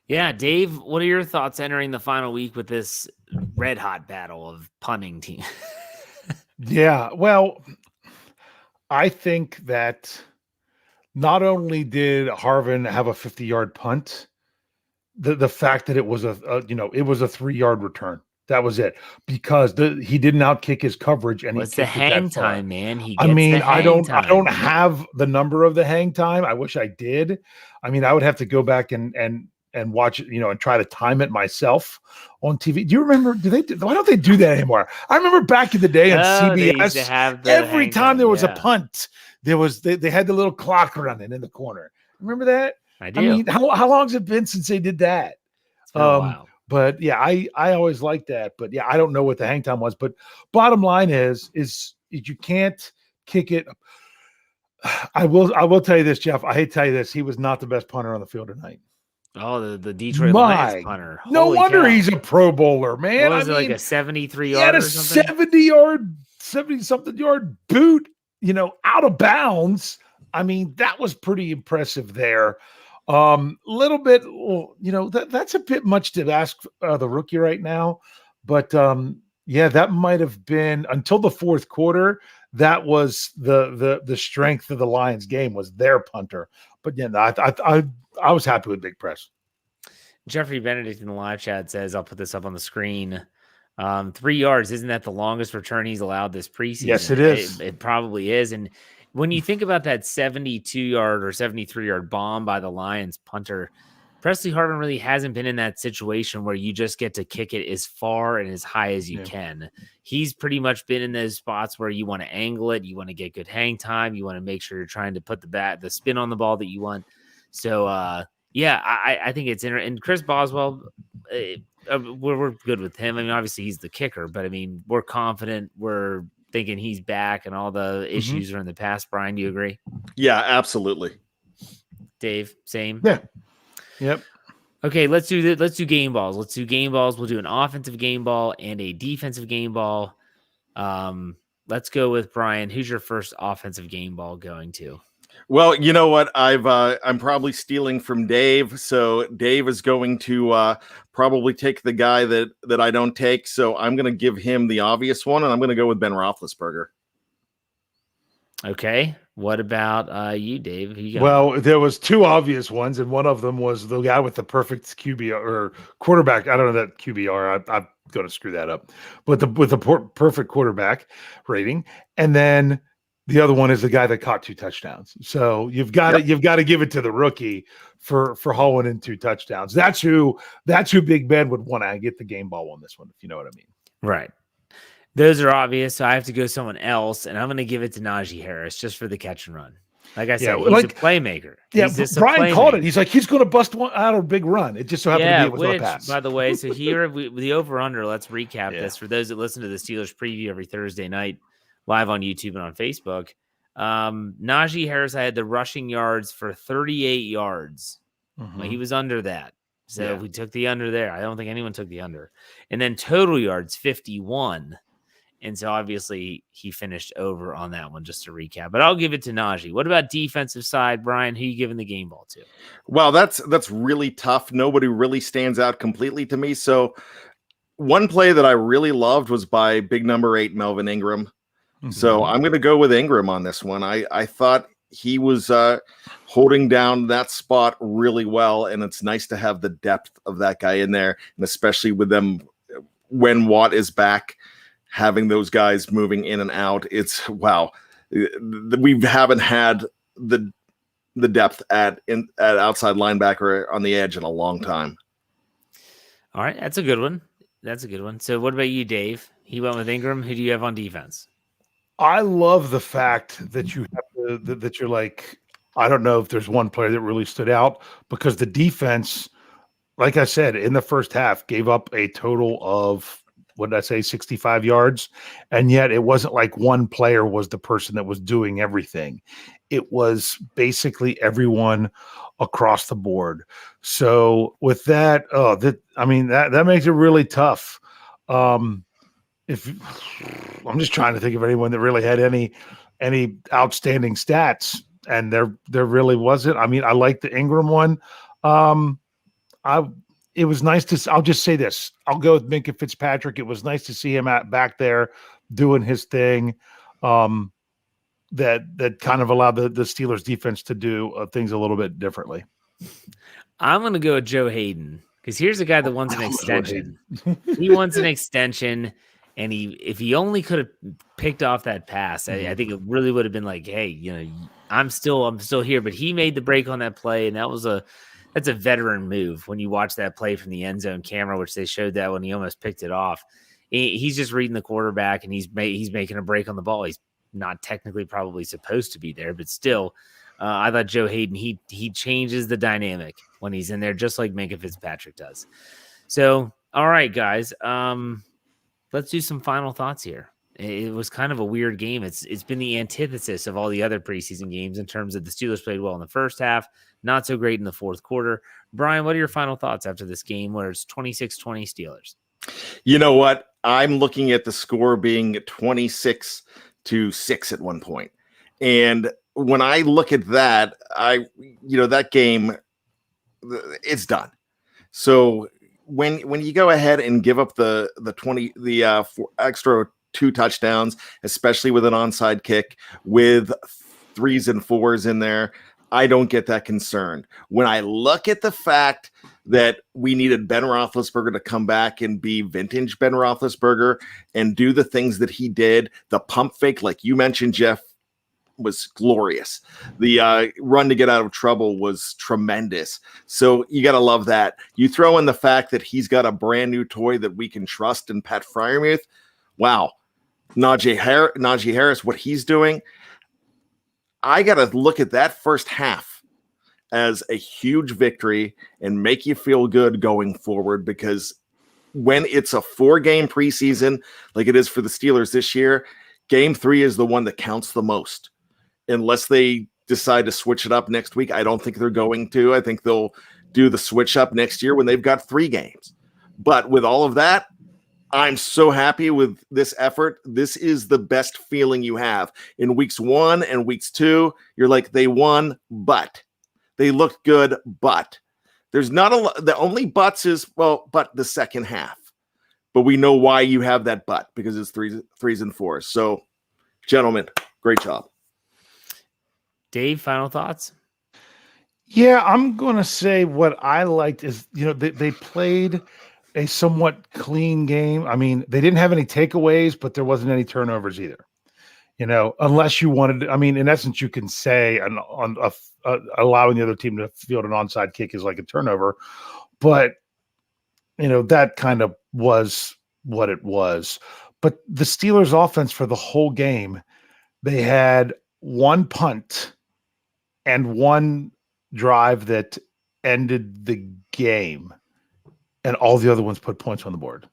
Yeah, Dave, what are your thoughts entering the final week with this red hot battle of punting team? Yeah, well, I think that not only did Harvin have a 50-yard punt, the fact that it was a 3-yard return. That was it because he didn't outkick his coverage and it's the hang time, man. I don't have the number of the hang time. I wish I did. I mean, I would have to go back and watch it, and try to time it myself on TV. Do you remember? Why don't they do that anymore? I remember back in the day on CBS, every time there was a punt, they had the little clock running in the corner. Remember that? I do. I mean, how long has it been since they did that? It's been a while. But yeah, I always liked that. But yeah, I don't know what the hang time was. But bottom line is you can't kick it. I will tell you this, Jeff. I hate to tell you this. He was not the best punter on the field tonight. Oh, the Detroit Lions punter. No Holy wonder cow. he's a Pro Bowler, man. What was it, like a 73 yard he had a or something? 70-something yard boot, out of bounds. I mean, that was pretty impressive there. Little bit, that's a bit much to ask the rookie right now. But yeah, that might have been until the fourth quarter. That was the strength of the Lions game was their punter. But yeah, I was happy with Big Press. Jeffrey Benedict in the live chat says, I'll put this up on the screen. 3 yards, isn't that the longest return he's allowed this preseason? Yes, it is. It probably is. And when you think about that 72-yard or 73-yard bomb by the Lions punter, Presley Hartman really hasn't been in that situation where you just get to kick it as far and as high as you can. He's pretty much been in those spots where you want to angle it, you want to get good hang time, you want to make sure you're trying to put the spin on the ball that you want. So, yeah, I think it's interesting. And Chris Boswell, we're good with him. I mean, obviously he's the kicker, but I mean, we're confident. We're thinking he's back and all the issues are in the past. Brian, do you agree? Yeah, absolutely. Dave, same? Yeah. Yep. Okay, let's do game balls. Let's do game balls. We'll do an offensive game ball and a defensive game ball. Let's go with Brian. Who's your first offensive game ball going to? Well, you know what? I'm probably stealing from Dave. So Dave is going to probably take the guy that I don't take. So I'm going to give him the obvious one, and I'm going to go with Ben Roethlisberger. Okay. What about you, Dave? Well, there was two obvious ones, and one of them was the guy with the perfect QBR or quarterback. I don't know that QBR. I'm going to screw that up. But with the perfect quarterback rating, and then the other one is the guy that caught 2 touchdowns. So you've got to give it to the rookie for hauling in 2 touchdowns. That's who Big Ben would want to get the game ball on this one, if you know what I mean. Right. Those are obvious, so I have to go someone else, and I'm going to give it to Najee Harris just for the catch and run. Like I said, he's a playmaker. Brian called it. He's like, he's going to bust one out of a big run. It just so happened to be a pass. By the way, so here, the over-under, let's recap this. For those that listen to the Steelers preview every Thursday night, live on YouTube and on Facebook, Najee Harris, I had the rushing yards for 38 yards. Well, he was under that. So we took the under there. I don't think anyone took the under. And then total yards, 51. And so obviously he finished over on that one, just to recap. But I'll give it to Najee. What about defensive side, Brian? Who are you giving the game ball to? Well, that's really tough. Nobody really stands out completely to me. So one play that I really loved was by big number 8, Melvin Ingram. So I'm going to go with Ingram on this one. I thought he was holding down that spot really well, and it's nice to have the depth of that guy in there, and especially with them when Watt is back, having those guys moving in and out. It's wow. We haven't had the depth at outside linebacker on the edge in a long time. All right, that's a good one. So what about you, Dave? He went with Ingram. Who do you have on defense? I love the fact that you have that you're like, I don't know if there's one player that really stood out, because the defense, like I said, in the first half gave up a total of, what did I say, 65 yards. And yet it wasn't like one player was the person that was doing everything. It was basically everyone across the board. So with that, that makes it really tough. If I'm just trying to think of anyone that really had any outstanding stats, and there really wasn't. I mean, I like the Ingram one. It was nice to. I'll just say this. I'll go with Minkah Fitzpatrick. It was nice to see him back there doing his thing. That kind of allowed the Steelers defense to do things a little bit differently. I'm going to go with Joe Hayden, because here's a guy that wants an extension. He wants an extension. And if he only could have picked off that pass, I think it really would have been like, hey, I'm still here. But he made the break on that play, and that's a veteran move when you watch that play from the end zone camera, which they showed that when he almost picked it off. He's just reading the quarterback, and he's making a break on the ball. He's not technically probably supposed to be there, but still, I thought Joe Hayden, he changes the dynamic when he's in there, just like Minka Fitzpatrick does. So, all right, guys, let's do some final thoughts here. It was kind of a weird game. It's been the antithesis of all the other preseason games in terms of the Steelers played well in the first half, not so great in the fourth quarter. Bryan, what are your final thoughts after this game where it's 26-20 Steelers? You know what? I'm looking at the score being 26-6 at one point. And when I look at that, that game, it's done. So when you go ahead and give up the extra 2 touchdowns, especially with an onside kick with 3s and 4s in there, I don't get that concerned. When I look at the fact that we needed Ben Roethlisberger to come back and be vintage Ben Roethlisberger and do the things that he did, the pump fake, like you mentioned, Jeff, was glorious. The run to get out of trouble was tremendous. So you got to love that. You throw in the fact that he's got a brand new toy that we can trust in Pat Freiermuth. Wow. Najee Harris, what he's doing. I got to look at that first half as a huge victory and make you feel good going forward, because when it's a 4-game preseason like it is for the Steelers this year, game 3 is the one that counts the most. Unless they decide to switch it up next week. I don't think they're going to. I think they'll do the switch up next year when they've got 3 games. But with all of that, I'm so happy with this effort. This is the best feeling you have. In weeks 1 and weeks 2, you're like, they won, but they looked good, but there's not a lot. The only buts is, but the second half. But we know why you have that but, because it's 3s and 4s. So, gentlemen, great job. Dave, final thoughts? Yeah, I'm going to say what I liked is, they played a somewhat clean game. I mean, they didn't have any takeaways, but there wasn't any turnovers either. Unless you wanted, in essence, you can say allowing the other team to field an onside kick is like a turnover, but that kind of was what it was. But the Steelers' offense for the whole game, they had 1 punt and 1 drive that ended the game, and all the other ones put points on the board.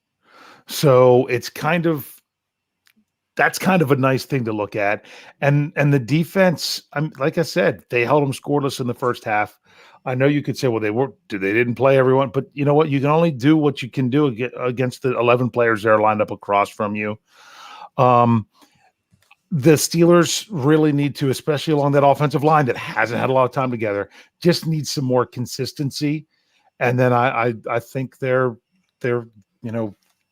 So that's kind of a nice thing to look at. And the defense, like I said, they held them scoreless in the first half. I know you could say, well, they didn't play everyone, but you know what? You can only do what you can do against the 11 players that are lined up across from you. The Steelers really need to, especially along that offensive line that hasn't had a lot of time together, just need some more consistency. And then I think they're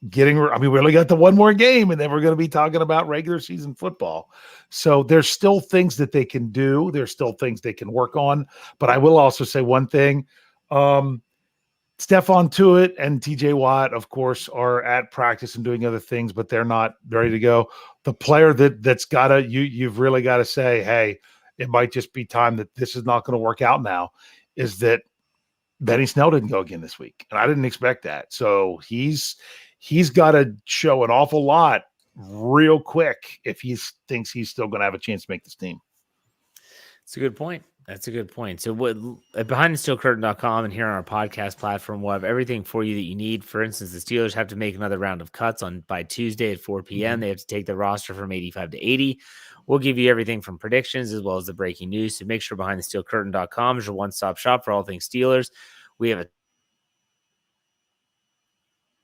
getting. We only got the 1 more game, and then we're going to be talking about regular season football. So there's still things that they can do. There's still things they can work on. But I will also say one thing. Stephon Tuitt and TJ Watt, of course, are at practice and doing other things, but they're not ready to go. The player that's gotta, you've really got to say, hey, it might just be time that this is not going to work out now, is that Benny Snell didn't go again this week. And I didn't expect that. So he's got to show an awful lot real quick if he thinks he's still going to have a chance to make this team. That's a good point. That's a good point. So at BehindTheSteelCurtain.com and here on our podcast platform, we'll have everything for you that you need. For instance, the Steelers have to make another round of cuts by Tuesday at 4 p.m. They have to take the roster from 85 to 80. We'll give you everything from predictions as well as the breaking news. So make sure BehindTheSteelCurtain.com is your one-stop shop for all things Steelers. We have a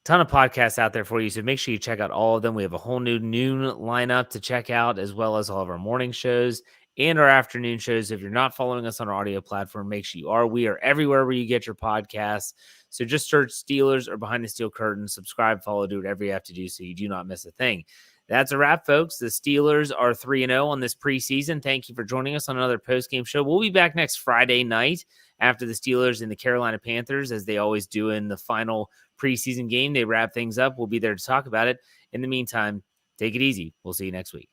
ton of podcasts out there for you, so make sure you check out all of them. We have a whole new noon lineup to check out, as well as all of our morning shows and our afternoon shows. If you're not following us on our audio platform, make sure you are. We are everywhere where you get your podcasts. So just search Steelers or Behind the Steel Curtain, subscribe, follow, do whatever you have to do so you do not miss a thing. That's a wrap, folks. The Steelers are 3-0 on this preseason. Thank you for joining us on another post-game show. We'll be back next Friday night after the Steelers and the Carolina Panthers, as they always do in the final preseason game. They wrap things up. We'll be there to talk about it. In the meantime, take it easy. We'll see you next week.